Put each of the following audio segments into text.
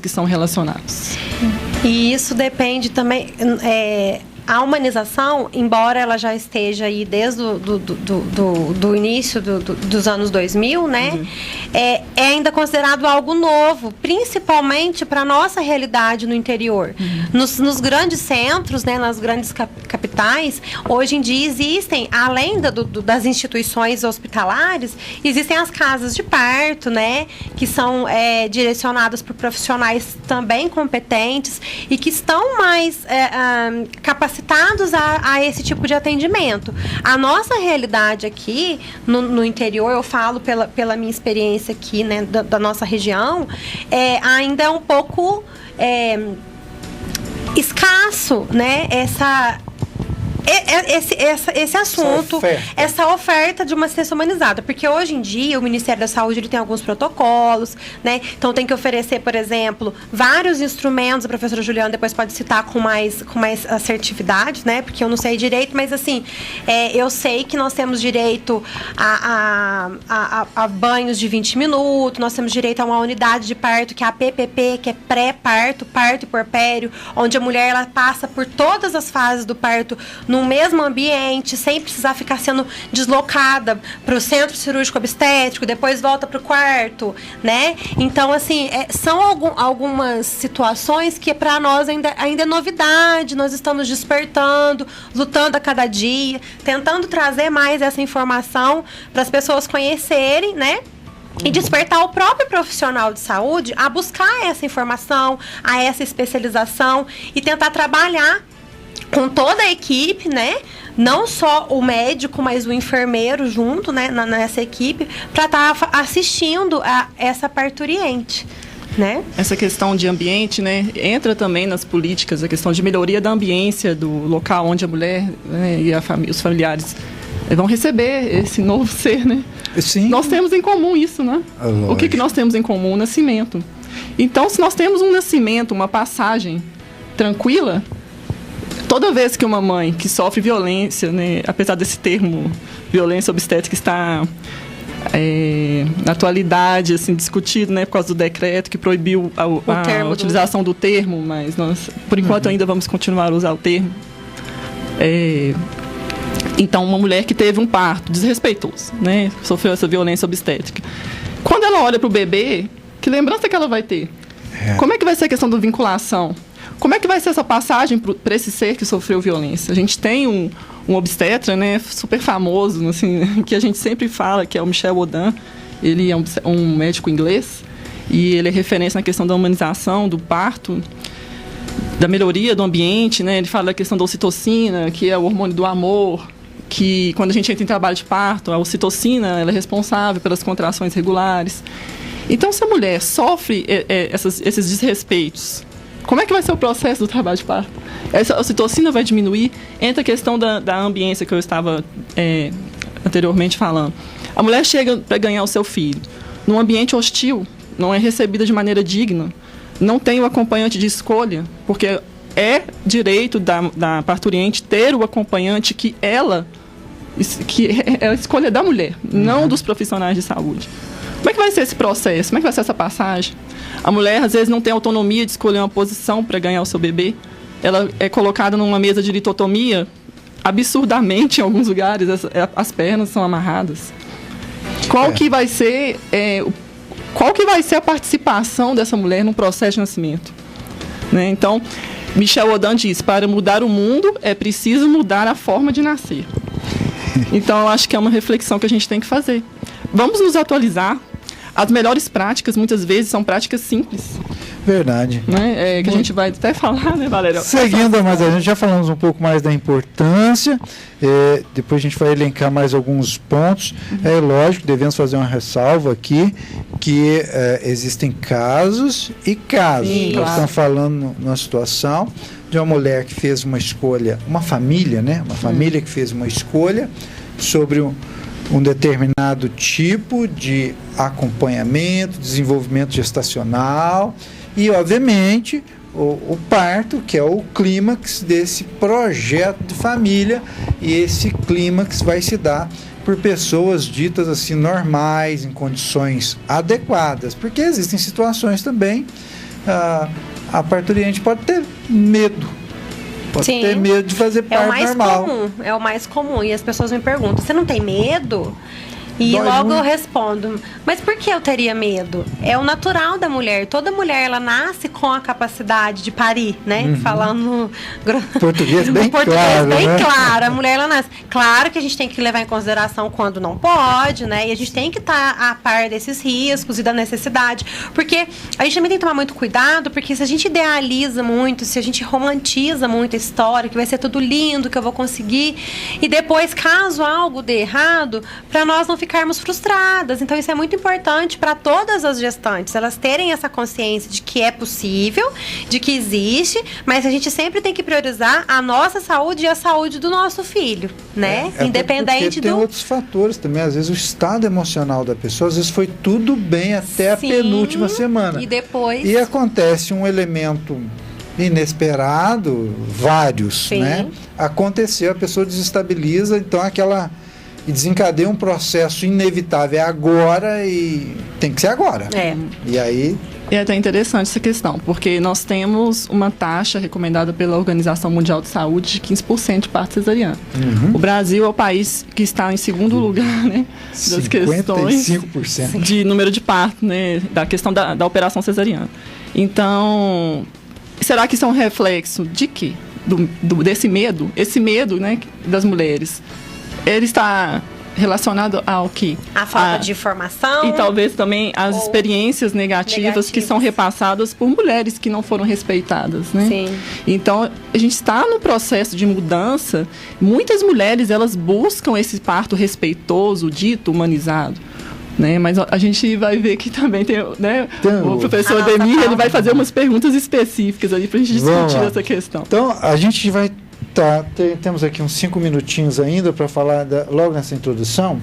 que são relacionados. E isso depende também... A humanização, embora ela já esteja aí desde do início dos anos 2000, né? Uhum. É ainda considerado algo novo, principalmente para a nossa realidade no interior. Uhum. Nos grandes centros, né, nas grandes capitais, hoje em dia existem, além das instituições hospitalares, existem as casas de parto, né? Que são direcionadas por profissionais também competentes e que estão mais capacitados a esse tipo de atendimento. A nossa realidade aqui, no interior, eu falo pela minha experiência aqui, né, da nossa região, ainda é um pouco escasso, né, esse assunto, essa oferta de uma assistência humanizada, porque hoje em dia o Ministério da Saúde ele tem alguns protocolos, né? Então tem que oferecer, por exemplo, vários instrumentos. A professora Juliana depois pode citar com mais assertividade, né? Porque eu não sei direito, mas assim, eu sei que nós temos direito a banhos de 20 minutos, nós temos direito a uma unidade de parto, que é a PPP, que é pré-parto, parto e puerpério, onde a mulher ela passa por todas as fases do parto no mesmo ambiente, sem precisar ficar sendo deslocada para o centro cirúrgico obstétrico, depois volta para o quarto, né? Então, assim, são algumas situações que para nós ainda é novidade, nós estamos despertando, lutando a cada dia, tentando trazer mais essa informação para as pessoas conhecerem, né? E despertar o próprio profissional de saúde a buscar essa informação, a essa especialização e tentar trabalhar com toda a equipe, né? Não só o médico, mas o enfermeiro junto, né? Nessa equipe, para estar assistindo a essa parturiente, né? Essa questão de ambiente, né? Entra também nas políticas, a questão de melhoria da ambiência do local onde a mulher, né, e os familiares vão receber esse novo ser, né? Sim. Nós temos em comum isso, né? O que nós temos em comum? O nascimento. Então, se nós temos um nascimento, uma passagem tranquila, toda vez que uma mãe que sofre violência, né, apesar desse termo violência obstétrica estar na atualidade assim, discutido, né, por causa do decreto que proibiu a utilização do termo, mas nós, por enquanto, ainda vamos continuar a usar o termo. Então, uma mulher que teve um parto desrespeitoso, né, sofreu essa violência obstétrica. Quando ela olha para o bebê, que lembrança que ela vai ter? Como é que vai ser a questão da vinculação? Como é que vai ser essa passagem para esse ser que sofreu violência? A gente tem um obstetra, né, super famoso, assim, que a gente sempre fala, que é o Michel Audin. Ele é um médico inglês e ele é referência na questão da humanização, do parto, da melhoria do ambiente, né? Ele fala da questão da ocitocina, que é o hormônio do amor, que quando a gente entra em trabalho de parto, a ocitocina ela é responsável pelas contrações regulares. Então, se a mulher sofre esses desrespeitos, como é que vai ser o processo do trabalho de parto? Essa ocitocina vai diminuir. Entra a questão da ambiência que eu estava anteriormente falando. A mulher chega para ganhar o seu filho num ambiente hostil, não é recebida de maneira digna, não tem o acompanhante de escolha, porque é direito da parturiente ter o acompanhante que é a escolha da mulher, não dos profissionais de saúde. Como é que vai ser esse processo? Como é que vai ser essa passagem? A mulher, às vezes, não tem autonomia de escolher uma posição para ganhar o seu bebê. Ela é colocada numa mesa de litotomia, absurdamente, em alguns lugares, as pernas são amarradas. Qual que vai ser a participação dessa mulher no processo de nascimento? Né? Então, Michel Audin diz, para mudar o mundo, é preciso mudar a forma de nascer. Então, eu acho que é uma reflexão que a gente tem que fazer. Vamos nos atualizar. As melhores práticas, muitas vezes, são práticas simples. Verdade. Né? Que a gente vai até falar, né, Valéria? Seguindo mais a gente, já falamos um pouco mais da importância, depois a gente vai elencar mais alguns pontos. É lógico, devemos fazer uma ressalva aqui, que existem casos e casos. Sim, nós estamos falando numa situação de uma mulher que fez uma escolha, uma família, né? Uma família que fez uma escolha sobre um determinado tipo de acompanhamento, desenvolvimento gestacional e, obviamente, o parto, que é o clímax desse projeto de família, e esse clímax vai se dar por pessoas ditas assim normais, em condições adequadas, porque existem situações também a parturiente pode ter medo. Pode Sim. ter medo de fazer parto normal. É o mais comum. E as pessoas me perguntam, você não tem medo? E Dói logo muito. eu respondo, mas por que eu teria medo? É o natural da mulher. Toda mulher, ela nasce com a capacidade de parir, né? Falando Português bem claro, bem né? claro. A mulher, ela nasce. Claro que a gente tem que levar em consideração quando não pode, né? E a gente tem que estar a par desses riscos e da necessidade. Porque a gente também tem que tomar muito cuidado, porque se a gente idealiza muito, se a gente romantiza muito a história, que vai ser tudo lindo, que eu vou conseguir, e depois, caso algo dê errado, para nós não ficarmos frustradas. Então isso é muito importante para todas as gestantes, elas terem essa consciência de que é possível, de que existe, mas a gente sempre tem que priorizar a nossa saúde e a saúde do nosso filho, né? Independente tem outros fatores também, às vezes o estado emocional da pessoa, às vezes foi tudo bem até Sim, a penúltima semana. E depois... E acontece um elemento inesperado, vários, Sim. né? Aconteceu, a pessoa desestabiliza, então e desencadeia um processo inevitável agora e tem que ser agora. E aí... É até interessante essa questão, porque nós temos uma taxa recomendada pela Organização Mundial de Saúde de 15% de parto cesariano. O Brasil é o país que está em segundo lugar, né, das 55%. de número de parto, né, da questão da operação cesariana. Então, será que isso é um reflexo de quê? Desse medo? Esse medo, né, das mulheres. Ele está relacionado ao que? A falta de informação. E talvez também as experiências negativas que são repassadas por mulheres que não foram respeitadas, né? Sim. Então, a gente está no processo de mudança. Muitas mulheres, elas buscam esse parto respeitoso, dito, humanizado. Né? Mas a gente vai ver que também tem, né? O professor Ademir, ele vai fazer umas perguntas específicas ali para a gente discutir essa questão. Então, a gente vai... temos aqui uns 5 minutinhos ainda para falar logo nessa introdução.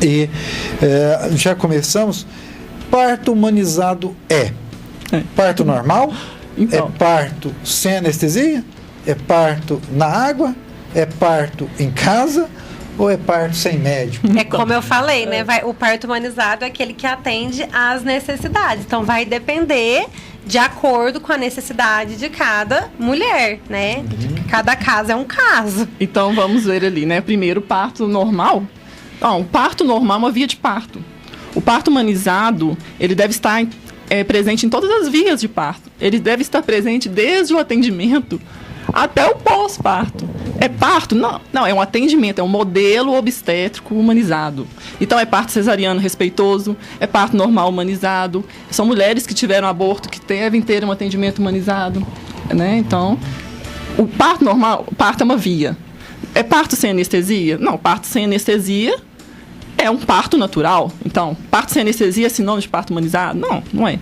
E já começamos. Parto humanizado parto normal? Então. É parto sem anestesia? É parto na água? É parto em casa? Ou é parto sem médico? É como eu falei, né? O parto humanizado é aquele que atende às necessidades. Então, vai depender de acordo com a necessidade de cada mulher, né? Cada caso é um caso. Então, vamos ver ali, né? Primeiro, parto normal. Não, o parto normal é uma via de parto. O parto humanizado, ele deve estar presente em todas as vias de parto. Ele deve estar presente desde o atendimento até o pós-parto. É parto? Não, é um atendimento, é um modelo obstétrico humanizado. Então, é parto cesariano respeitoso, é parto normal humanizado. São mulheres que tiveram aborto, que devem ter um atendimento humanizado, né? Então, o parto normal, o parto é uma via. É parto sem anestesia? Não, parto sem anestesia é um parto natural. Então, parto sem anestesia é sinônimo de parto humanizado? Não, não é.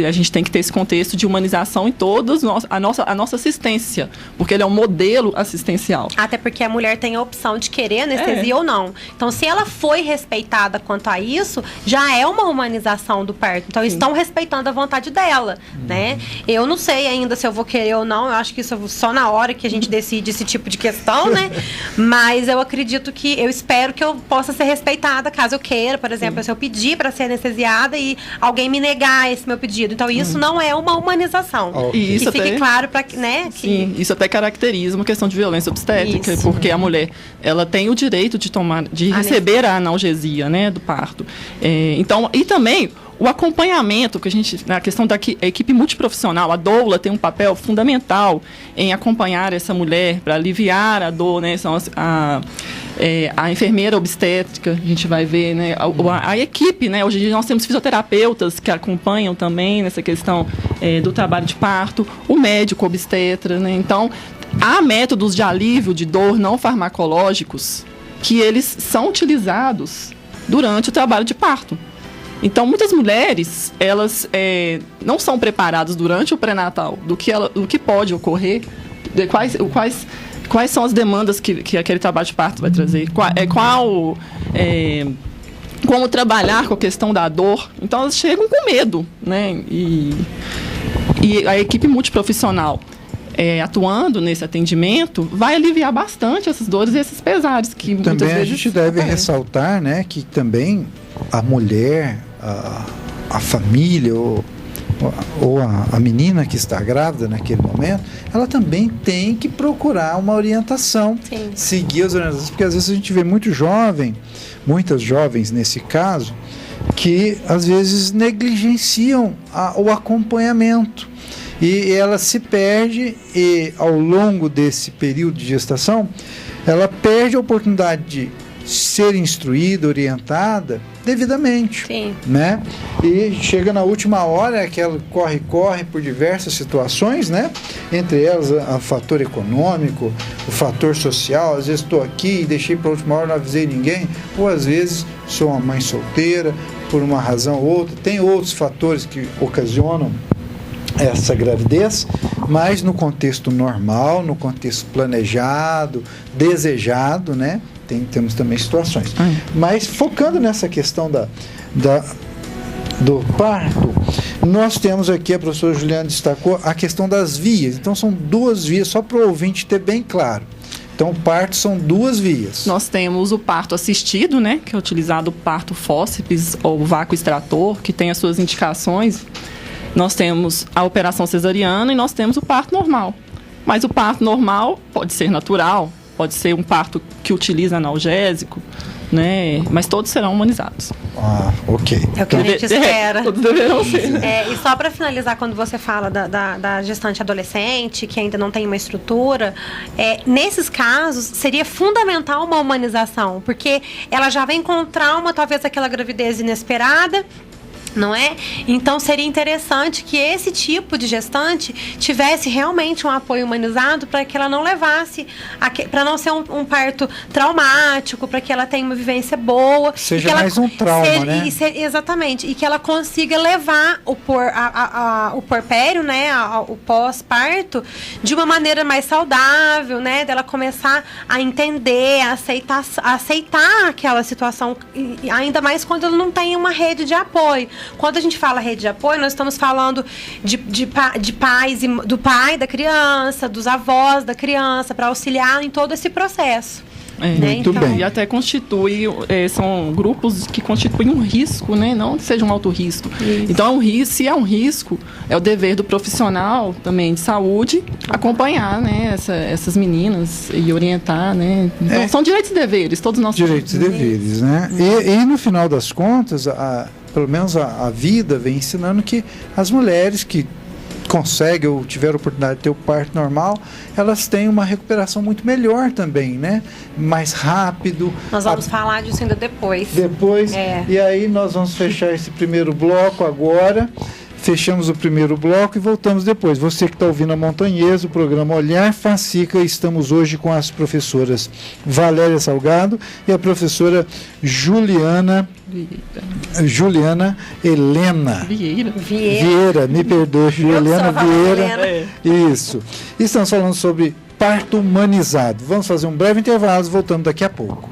A gente tem que ter esse contexto de humanização em todas a nossa assistência, porque ele é um modelo assistencial. Até porque a mulher tem a opção de querer anestesia ou não. Então, se ela foi respeitada quanto a isso, já é uma humanização do parto. Então, estão respeitando a vontade dela, né? Eu não sei ainda se eu vou querer ou não. Eu acho que isso é só na hora que a gente decide esse tipo de questão, né? Mas eu acredito que, eu espero que eu possa ser respeitada caso eu queira, por exemplo, se eu pedir para ser anestesiada e alguém me negar esse meu pedido. Então, isso não é uma humanização. E isso que fique claro para, né? Sim, isso até caracteriza uma questão de violência obstétrica, porque a mulher, ela tem o direito de receber a analgesia, né, do parto. Então, e também o acompanhamento, que a gente, na questão da equipe multiprofissional, a doula tem um papel fundamental em acompanhar essa mulher para aliviar a dor, né? São a enfermeira obstétrica, a gente vai ver, né? A equipe, né? Hoje nós temos fisioterapeutas que acompanham também nessa questão do trabalho de parto, o médico obstetra, né? Então, há métodos de alívio de dor não farmacológicos que eles são utilizados durante o trabalho de parto. Então, muitas mulheres, elas não são preparadas durante o pré-natal do que pode ocorrer, de quais são as demandas que aquele trabalho de parto vai trazer, como trabalhar com a questão da dor. Então, elas chegam com medo, né? E a equipe multiprofissional atuando nesse atendimento vai aliviar bastante essas dores e esses pesares que também muitas vezes a gente deve ressaltar, né, que também a mulher, a família, ou a menina que está grávida naquele momento, ela também tem que procurar uma orientação, Sim. seguir as orientações, porque às vezes a gente vê muitas jovens nesse caso, que às vezes negligenciam o acompanhamento. E ela se perde, e ao longo desse período de gestação, ela perde a oportunidade de ser instruída, orientada devidamente. Sim. Né? E chega na última hora, que ela corre por diversas situações, né? Entre elas o fator econômico, o fator social. Às vezes estou aqui e deixei para a última hora, não avisei ninguém, ou às vezes sou uma mãe solteira por uma razão ou outra. Tem outros fatores que ocasionam essa gravidez, mas no contexto normal, no contexto planejado, desejado, né? Temos também situações. Mas focando nessa questão do parto, nós temos aqui, a professora Juliana destacou, a questão das vias. Então são 2 vias, só para o ouvinte ter bem claro. Então o parto são 2 vias. Nós temos o parto assistido, né, que é utilizado o parto fórceps ou vácuo extrator, que tem as suas indicações. Nós temos a operação cesariana e nós temos o parto normal. Mas o parto normal pode ser natural, pode ser um parto que utiliza analgésico, né? Mas todos serão humanizados. Ok. É o que a gente espera. Todos deverão ser. E só para finalizar, quando você fala da gestante adolescente, que ainda não tem uma estrutura, nesses casos, seria fundamental uma humanização, porque ela já vem com trauma, talvez aquela gravidez inesperada, não é? Então seria interessante que esse tipo de gestante tivesse realmente um apoio humanizado para que ela não levasse, para não ser um parto traumático, para que ela tenha uma vivência boa. Seja que mais um trauma, né? Exatamente. E que ela consiga levar o puerpério, né? O pós-parto, de uma maneira mais saudável, né? Dela começar a entender, a aceitar aquela situação, ainda mais quando ela não tem uma rede de apoio. Quando a gente fala rede de apoio, nós estamos falando de pais, do pai da criança, dos avós da criança, para auxiliar em todo esse processo. Muito bem. E até são grupos que constituem um risco, né? Não que seja um alto risco. Isso. Então, se é um risco, é o dever do profissional também de saúde acompanhar, né, essas meninas e orientar, né? Então, são direitos e deveres, todos nós direitos e deveres, né? E no final das contas, pelo menos a vida vem ensinando que as mulheres que conseguem ou tiveram a oportunidade de ter o parto normal, elas têm uma recuperação muito melhor também, né? Mais rápido. Nós vamos falar disso ainda depois. E aí nós vamos fechar esse primeiro bloco agora. Fechamos o primeiro bloco e voltamos depois. Você que está ouvindo a Montanhesa, o programa Olhar Fascica, estamos hoje com as professoras Valéria Salgado e a professora Juliana Helena Vieira, me perdoe, Juliana Vieira. Isso. Estamos falando sobre parto humanizado. Vamos fazer um breve intervalo, voltando daqui a pouco.